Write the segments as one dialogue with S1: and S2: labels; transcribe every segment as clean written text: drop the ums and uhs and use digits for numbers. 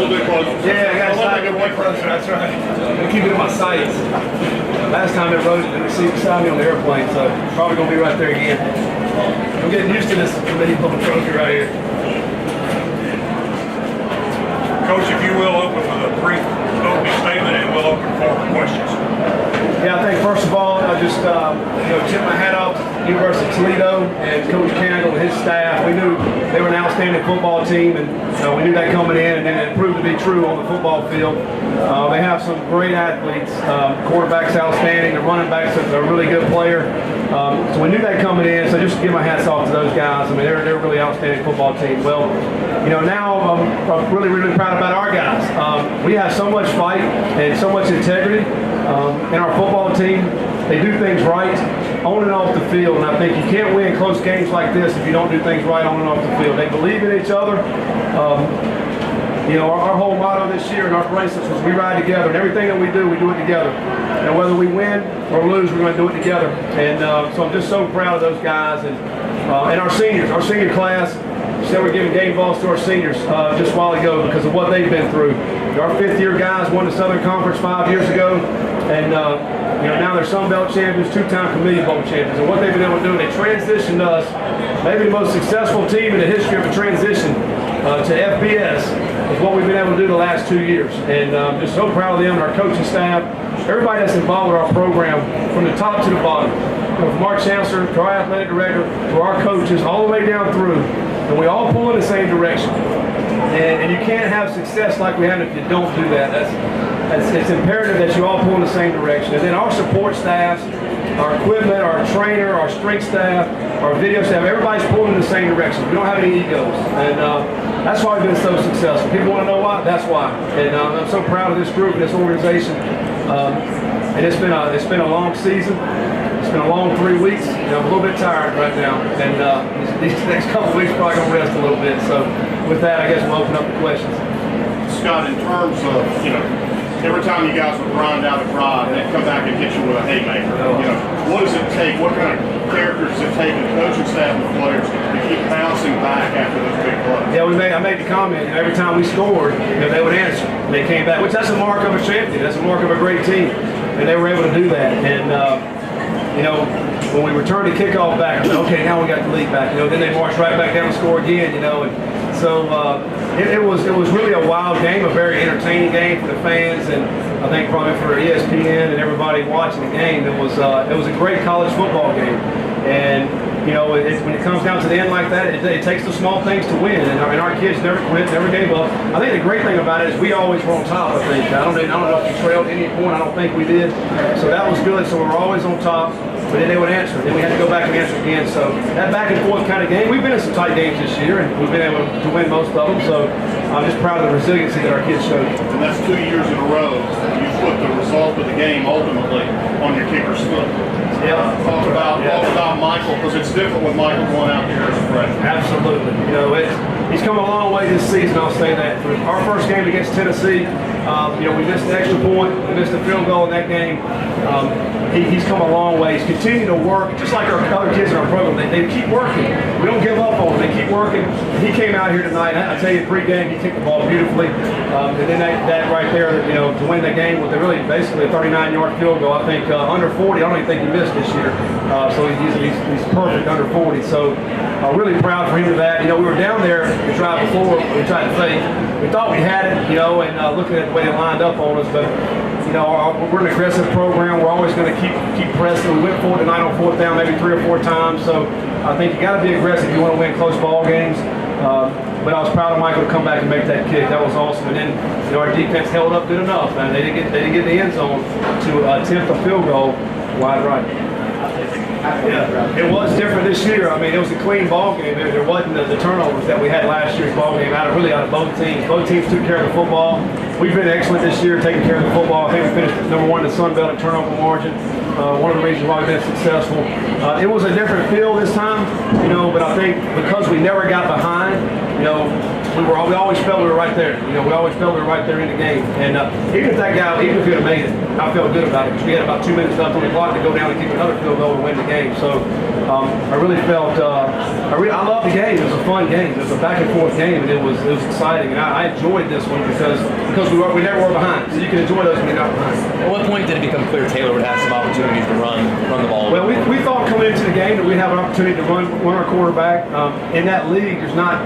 S1: little bit closer.
S2: Yeah, I got to slide a little bit closer. That's right. I'm keeping it in my sights. Last time it rose and received beside me on the airplane, so probably going to be right there again. I'm getting used to this Camellia Bowl trophy right here.
S1: Coach, if you will, open with a brief opening statement, and we'll open for questions.
S2: Yeah, I think first of all, I just tip my hat off to the University of Toledo and Coach Candle and his staff. We knew they were an outstanding football team, and we knew that coming in, and then it proved to be true on the football field. They have some great athletes. Quarterback's outstanding. The running back's a really good player. So we knew that coming in. So just to give my hats off to those guys. I mean, they're a really outstanding football team. Well, now I'm really, really proud about our guys. We have so much fight and so much integrity in our football team. They do things right on and off the field, and I think you can't win close games like this if you don't do things right on and off the field. They believe in each other. Our whole motto this year and our bracelets was we ride together, and everything that we do it together. And whether we win or lose, we're going to do it together. And so I'm just so proud of those guys and our seniors, our senior class. Said we're giving game balls to our seniors just a while ago because of what they've been through. Our fifth-year guys won the Southern Conference 5 years ago, and now they're Sun Belt champions, two-time Camellia Bowl champions. And what they've been able to do, they transitioned us, maybe the most successful team in the history of a transition to FBS, is what we've been able to do the last 2 years. And I'm just so proud of them and our coaching staff, everybody that's involved with our program, from the top to the bottom. From our chancellor to our athletic director to our coaches, all the way down through. And we all pull in the same direction. And you can't have success like we have if you don't do that. It's imperative that you all pull in the same direction. And then our support staffs, our equipment, our trainer, our strength staff, our video staff, everybody's pulling in the same direction. We don't have any egos. And that's why we've been so successful. People want to know why? That's why. And I'm so proud of this group and this organization. And it's been a long season. It's been a long 3 weeks. I'm a little bit tired right now, and these next couple of weeks probably gonna rest a little bit. So, with that, I guess we'll open up the questions.
S1: Scott, in terms of every time you guys would grind out a drive, they'd come back and hit you with a haymaker. What does it take? What kind of characters does it take in the coaching staff and the players to keep bouncing back after those big plays?
S2: Yeah, I made the comment. Every time we scored, they would answer. And they came back, which that's a mark of a champion. That's a mark of a great team, and they were able to do that. And when we returned the kickoff back, I said, okay, now we got the lead back. Then they marched right back down and score again. And so it was really a wild game, a very entertaining game for the fans, and I think probably for ESPN and everybody watching the game. It was a great college football game, and when it comes down to the end like that, it takes the small things to win, and our kids never quit, never gave up. I think the great thing about it is we always were on top. I think I don't know if we trailed at any point. I don't think we did, so that was good. So we were always on top. But then they would answer. Then we had to go back and answer again. So that back and forth kind of game, we've been in some tight games this year, and we've been able to win most of them. So I'm just proud of the resiliency that our kids showed.
S1: And that's 2 years in a row. You put the result of the game ultimately on your kicker's foot.
S2: Yeah.
S1: Talk about Michael, because it's different with Michael going out there as a freshman.
S2: Absolutely. He's come a long way this season. I'll say that. For our first game against Tennessee, we missed the extra point. We missed the field goal in that game. He's come a long way. He's continued to work, just like our other kids in our program. They keep working. We don't give up on them. They keep working. He came out here tonight. I tell you, pre-game, he kicked the ball beautifully. And then that right there, to win the game with basically a 39-yard field goal. I think under 40. I don't even think he missed this year. So he's perfect under 40. So really proud for him of that. We were down there the drive before. We tried to fake. We thought we had it, and looking at the way they lined up on us, but. We're an aggressive program. We're always going to keep pressing. We went for it tonight on fourth down maybe 3 or 4 times. So I think you got to be aggressive if you want to win close ball games. But I was proud of Michael to come back and make that kick. That was awesome. And then our defense held up good enough. And they didn't get the end zone to attempt a field goal wide right. Yeah, it was different this year. I mean, it was a clean ball game. There wasn't the turnovers that we had last year's ball game out of both teams. Both teams took care of the football. We've been excellent this year taking care of the football. I think we finished #1 in the Sun Belt in turnover margin. One of the reasons why we've been successful. It was a different feel this time, but I think because we never got behind, we always felt we were right there. You know, we always felt we were right there in the game. And even if that guy, even if he would have made it, I felt good about it because we had about 2 minutes left on the clock to go down and kick another field goal and win the game. So I really felt, I loved the game. It was a fun game. It was a back and forth game, and it was exciting. And I enjoyed this one because we never were behind. So you can enjoy those when you're not behind.
S3: At what point did it become clear Taylor would have some opportunities to run the ball?
S2: Well, we thought coming into the game that we'd have an opportunity to run our quarterback. In that league, there's not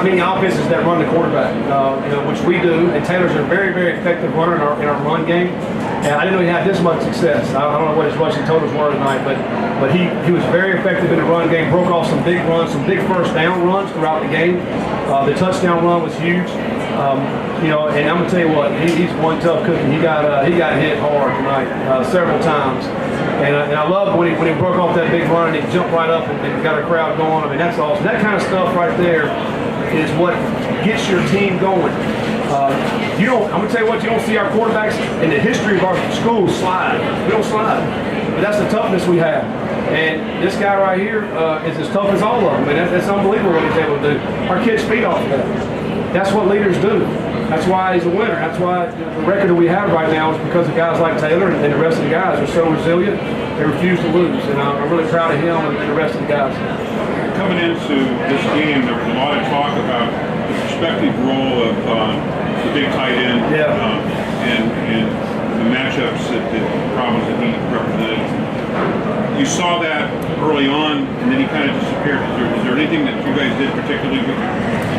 S2: many offenses that run the quarterback, which we do. And Taylor's a very, very effective runner in our run game. And I didn't know he had this much success. I don't know what his rushing totals were tonight, but he was very effective in the run game. Broke off some big runs, some big first down runs throughout the game. The touchdown run was huge. And I'm gonna tell you what, he's one tough cookie. He got hit hard tonight several times. And I love when he broke off that big run and he jumped right up and got a crowd going. I mean, that's awesome. That kind of stuff right there is what gets your team going. I'm gonna tell you what, you don't see our quarterbacks in the history of our school slide. We don't slide, but that's the toughness we have. And this guy right here is as tough as all of them. And that's unbelievable what he's able to do. Our kids feed off of that. That's what leaders do. That's why he's a winner. That's why the record that we have right now is because of guys like Taylor and the rest of the guys are so resilient. They refuse to lose, and I'm really proud of him and the rest of the guys.
S4: Coming into this game, there was a lot of talk about the prospective role of the big tight end and the matchups the problems that he represented. You saw that early on, and then he kind of disappeared. Is there anything that you guys did particularly good?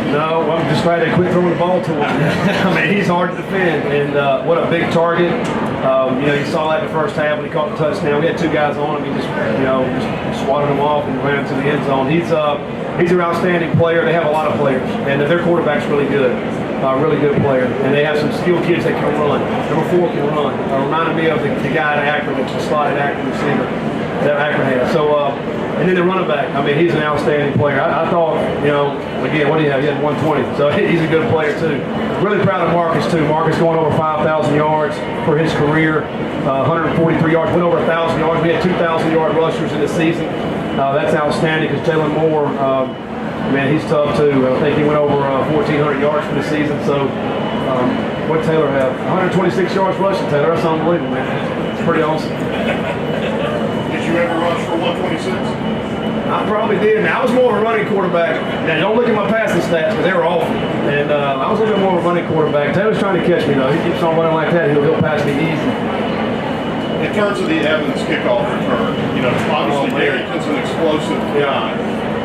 S2: No, I'm just glad they quit throwing the ball to him. I mean, he's hard to defend, and what a big target. You saw that in the first half when he caught the touchdown. We had two guys on him. He just swatted them off and ran into the end zone. He's an outstanding player. They have a lot of players, and their quarterback's really good. Really good player, and they have some skilled kids that can run. Number 4 can run. Reminded me of the guy at Akron, the slotted Akron receiver that Akron had. So, and then the running back. I mean, he's an outstanding player. I thought, again, what do you have? He had 120, so he's a good player too. Really proud of Marcus too. Marcus going over 5,000 yards for his career, 143 yards, went over 1,000 yards. We had 2,000-yard rushers in the season. That's outstanding because Jalen Moore. Man, he's tough too. I think he went over 1,400 yards for the season. So, what Taylor have? 126 yards rushing, Taylor. That's unbelievable, man. It's pretty awesome.
S1: Did you ever rush for 126?
S2: I probably did. Now, I was more of a running quarterback. Now, don't look at my passing stats, but they were awful. And I was a little bit more of a running quarterback. Taylor's trying to catch me, though. He keeps on running like that. He'll pass me easy.
S1: In terms of the Evans kickoff return, obviously Darrington's an explosive guy.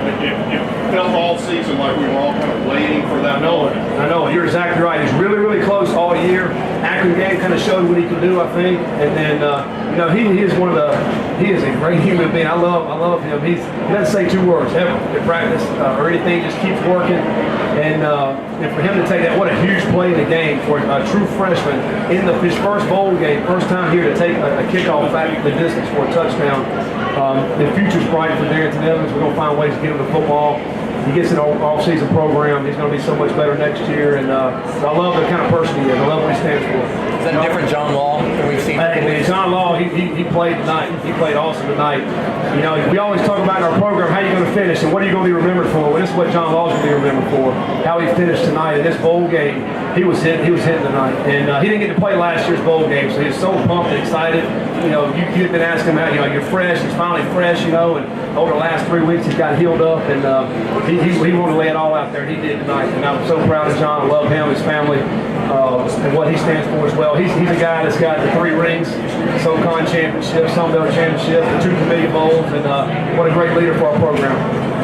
S1: It felt all season like we were all kind of waiting for that moment.
S2: I know. You're exactly right. He's really, really close all year. Akron game kind of showed what he could do, I think. And then, he is he is a great human being. I love him. He doesn't say 2 words ever in practice or anything. Just keeps working. And for him to take that, what a huge play in the game for a true freshman in his first bowl game, first time here to take a kickoff back the distance for a touchdown. The future's bright for Darrington Evans. We're going to find ways to get him to football. He gets an off-season program. He's going to be so much better next year. And I love the kind of person he is. I love what he stands for.
S3: Is that different John Law than we've seen?
S2: Hey, man, John Law, he played tonight. He played awesome tonight. We always talk about in our program, how are you going to finish and what are you going to be remembered for? Well, this is what John Law's going to be remembered for. How he finished tonight in this bowl game. He was hitting tonight. And he didn't get to play last year's bowl game, so he was so pumped and excited. You've been asking him, you're fresh. He's finally fresh, and over the last 3 weeks he's got healed up, and he wanted to lay it all out there, and he did tonight. And I'm so proud of John. I love him, his family, and what he stands for as well. He's a guy that's got the 3 rings, SoCon Championship, Sun Belt Championship, the 2 Camellia Bowls, and what a great leader for our program.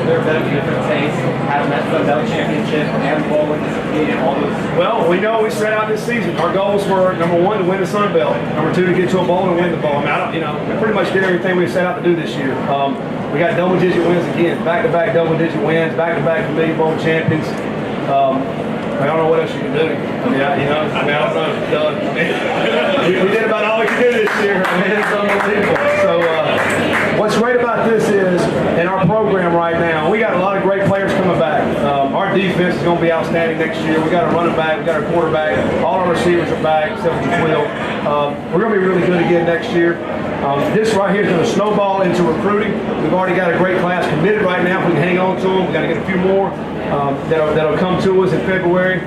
S5: Is there a bit of a different taste having that Sun Belt Championship and bowl and all those?
S2: Well, we know we set out this season. Our goals were, number 1, to win the Sun Belt. Number 2, to get to a bowl and win the bowl. I mean, we pretty much did everything we set out to do this year. We got double-digit wins again, back-to-back double-digit wins, back-to-back Camellia Bowl champions. I don't know what else you can do. I don't know. We did about all we could do this year. It's unbelievable. So what's great about this is, in our program right now, we got a lot of great players coming back. Our defense is going to be outstanding next year. We got a running back, we got our quarterback, all our receivers are back except for Jaquil. We're going to be really good again next year. This right here is going to snowball into recruiting. We've already got a great class committed right now. If we can hang on to them, we've got to get a few more that'll come to us in February.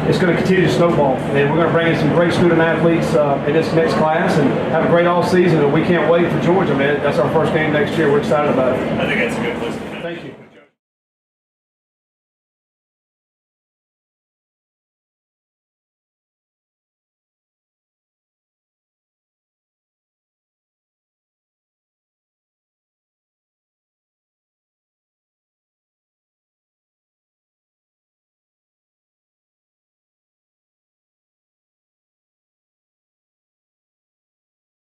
S2: It's going to continue to snowball, and we're going to bring in some great student athletes in this next class and have a great off season. And we can't wait for Georgia, man. That's our first game next year. We're excited about it.
S1: I think that's a good place to finish.
S2: Thank you.